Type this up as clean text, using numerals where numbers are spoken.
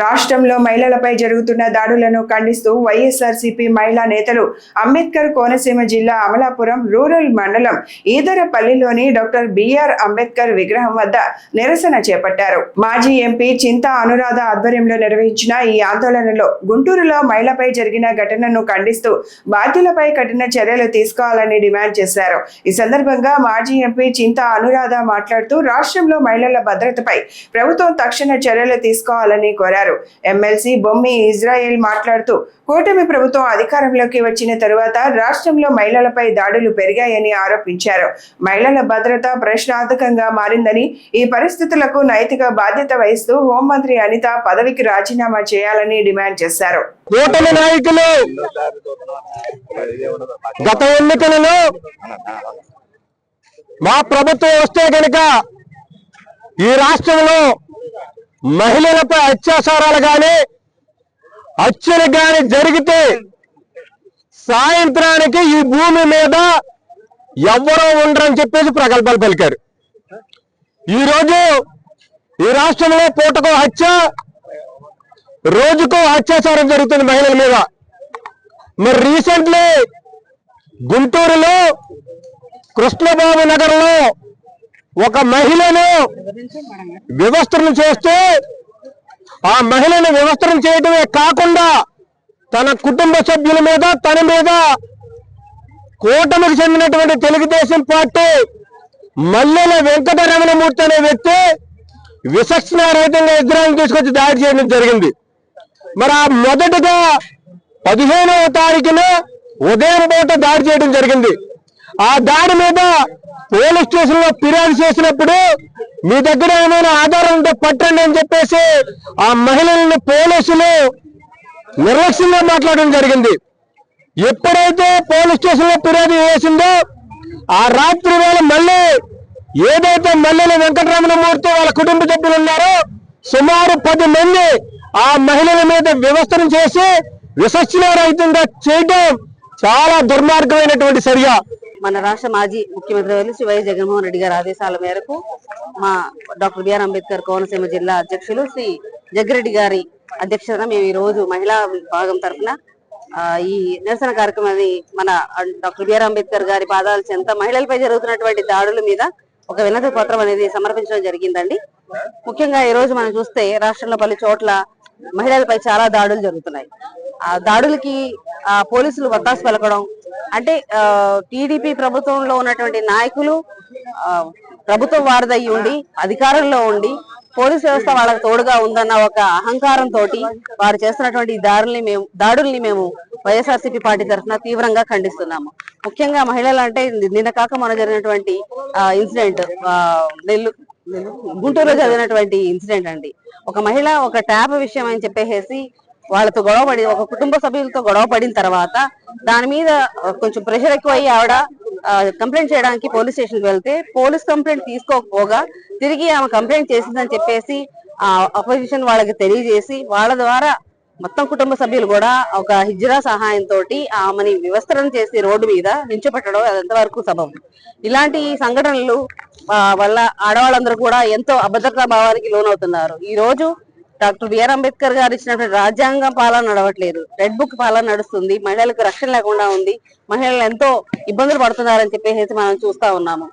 రాష్ట్రంలో మహిళలపై జరుగుతున్న దాడులను ఖండిస్తూ వైఎస్ఆర్సీపీ మహిళా నేతలు అంబేద్కర్ కోనసీమ జిల్లా అమలాపురం రూరల్ మండలం ఈదరపల్లిలోని డాక్టర్ బిఆర్ అంబేద్కర్ విగ్రహం వద్ద నిరసన చేపట్టారు. మాజీ ఎంపీ చింతా అనురాధ ఆధ్వర్యంలో నిర్వహించిన ఈ ఆందోళనలో గుంటూరులో మహిళపై జరిగిన ఘటనను ఖండిస్తూ బాధ్యులపై కఠిన చర్యలు తీసుకోవాలని డిమాండ్ చేశారు. ఈ సందర్భంగా మాజీ ఎంపీ చింతా అనురాధ మాట్లాడుతూ రాష్ట్రంలో మహిళల భద్రతపై ప్రభుత్వం తక్షణ చర్యలు తీసుకోవాలని కోరారు. ఎమ్మెల్సీ బొమ్మి ఇజ్రాయెల్ మాట్లాడుతూ కూటమి ప్రభుత్వం అధికారంలోకి వచ్చిన తరువాత రాష్ట్రంలో మహిళలపై దాడులు పెరిగాయని ఆరోపించారు. మహిళల భద్రత ప్రశ్నార్థకంగా మారిందని, ఈ పరిస్థితులకు నైతిక బాధ్యత వహిస్తూ హోంమంత్రి అనిత పదవికి రాజీనామా చేయాలని డిమాండ్ చేశారు. కూటమి నాయకులు గత ఎన్నికలలో మా ప్రభుత్వం వస్తే కనుక ఈ రాష్ట్రంలో మహిళలపై అత్యాచారాలు కానీ హత్యలు కానీ జరిగితే సాయంత్రానికి ఈ భూమి మీద ఎవ్వరూ ఉండరని చెప్పేసి ప్రగల్భాలు పలికారు. ఈరోజు ఈ రాష్ట్రంలో పూటకో హత్య, రోజుకో అత్యాచారం జరుగుతుంది మహిళల మీద. మరి రీసెంట్లీ గుంటూరులో కృష్ణబాబు నగర్లో ఒక మహిళను వివస్త్రణ చేస్తూ ఆ మహిళను వివస్త్రణ చేయడమే కాకుండా తన కుటుంబ సభ్యుల మీద, తన మీద కూటమికి చెందినటువంటి తెలుగుదేశం పార్టీ మల్లెల వెంకటరమణమూర్తి అనే వ్యక్తి విచక్షణారహితంగా విగ్రహం తీసుకొచ్చి దాడి చేయడం జరిగింది. మరి ఆ మొదటగా 15వ తారీఖున ఉదయం పూట దాడి చేయడం జరిగింది. ఆ దాడి మీద పోలీస్ స్టేషన్ లో ఫిర్యాదు చేసినప్పుడు మీ దగ్గర ఏమైనా ఆధారం ఉంటే పట్టండి అని చెప్పేసి ఆ మహిళలను పోలీసులు నిర్లక్ష్యంగా మాట్లాడడం జరిగింది. ఎప్పుడైతే పోలీస్ స్టేషన్ లో ఫిర్యాదు చేసిందో ఆ రాత్రి వేళ మళ్ళీ ఏదైతే మల్లెల వెంకటరమణమూర్తి వాళ్ళ కుటుంబ సభ్యులు ఉన్నారో సుమారు 10 మంది ఆ మహిళల మీద వివస్త్రం చేసి విచక్షణారహితంగా చేయడం చాలా దుర్మార్గమైనటువంటి చర్య. మన రాష్ట్ర మాజీ ముఖ్యమంత్రి శ్రీ వైఎస్ జగన్మోహన్ రెడ్డి గారి ఆదేశాల మేరకు మా డాక్టర్ బిఆర్ అంబేద్కర్ కోనసీమ జిల్లా అధ్యక్షులు శ్రీ జగ్గిరెడ్డి గారి అధ్యక్షతన మేము ఈ రోజు మహిళా విభాగం తరఫున ఈ నిరసన కార్యక్రమాన్ని మన డాక్టర్ బిఆర్ అంబేద్కర్ గారి పాదాల చెంత మహిళలపై జరుగుతున్నటువంటి దాడుల మీద ఒక వినతి పత్రం అనేది సమర్పించడం జరిగిందండి. ముఖ్యంగా ఈ రోజు మనం చూస్తే రాష్ట్రంలో పలు చోట్ల మహిళలపై చాలా దాడులు జరుగుతున్నాయి. ఆ దాడులకి పోలీసులు వత్తాసు పలకడం అంటే టీడీపీ ప్రభుత్వంలో ఉన్నటువంటి నాయకులు ప్రభుత్వం వారిదయ్యి ఉండి అధికారంలో ఉండి పోలీస్ వ్యవస్థ వాళ్ళకి తోడుగా ఉందన్న ఒక అహంకారంతో వారు చేస్తున్నటువంటి దాడుల్ని మేము వైఎస్ఆర్సీపీ పార్టీ తరఫున తీవ్రంగా ఖండిస్తున్నాము. ముఖ్యంగా మహిళలు అంటే నిన్న కాక మన జరిగినటువంటి ఇన్సిడెంట్ గుంటూరులో జరిగినటువంటి ఇన్సిడెంట్ అండి. ఒక మహిళ ఒక ట్యాప్ విషయం అని చెప్పేసి వాళ్ళతో గొడవపడి ఒక కుటుంబ సభ్యులతో గొడవ పడిన తర్వాత దాని మీద కొంచెం ప్రెషర్ ఎక్కువయ్యి ఆవిడ కంప్లైంట్ చేయడానికి పోలీస్ స్టేషన్కి వెళ్తే పోలీస్ కంప్లైంట్ తీసుకోకపోగా తిరిగి ఆమె కంప్లైంట్ చేసిందని చెప్పేసి అపోజిషన్ వాళ్ళకి తెలియజేసి వాళ్ళ ద్వారా మొత్తం కుటుంబ సభ్యులు కూడా ఒక హిజ్రా సహాయంతో ఆమెని వివస్త్రణ చేసి రోడ్డు మీద నిల్చోపెట్టడం ఎంతవరకు సబబు. ఇలాంటి సంఘటనలు వల్ల ఆడవాళ్ళందరూ కూడా ఎంతో అభద్రతా భావానికి లోనవుతున్నారు. ఈ రోజు డాక్టర్ బిఆర్ అంబేద్కర్ గారు ఇచ్చినటువంటి రాజ్యాంగం పాలన నడవట్లేదు, రెడ్ బుక్ పాలన నడుస్తుంది. మహిళలకు రక్షణ లేకుండా ఉంది, మహిళలు ఎంతో ఇబ్బందులు పడుతున్నారని చెప్పేసి మనం చూస్తా ఉన్నాము.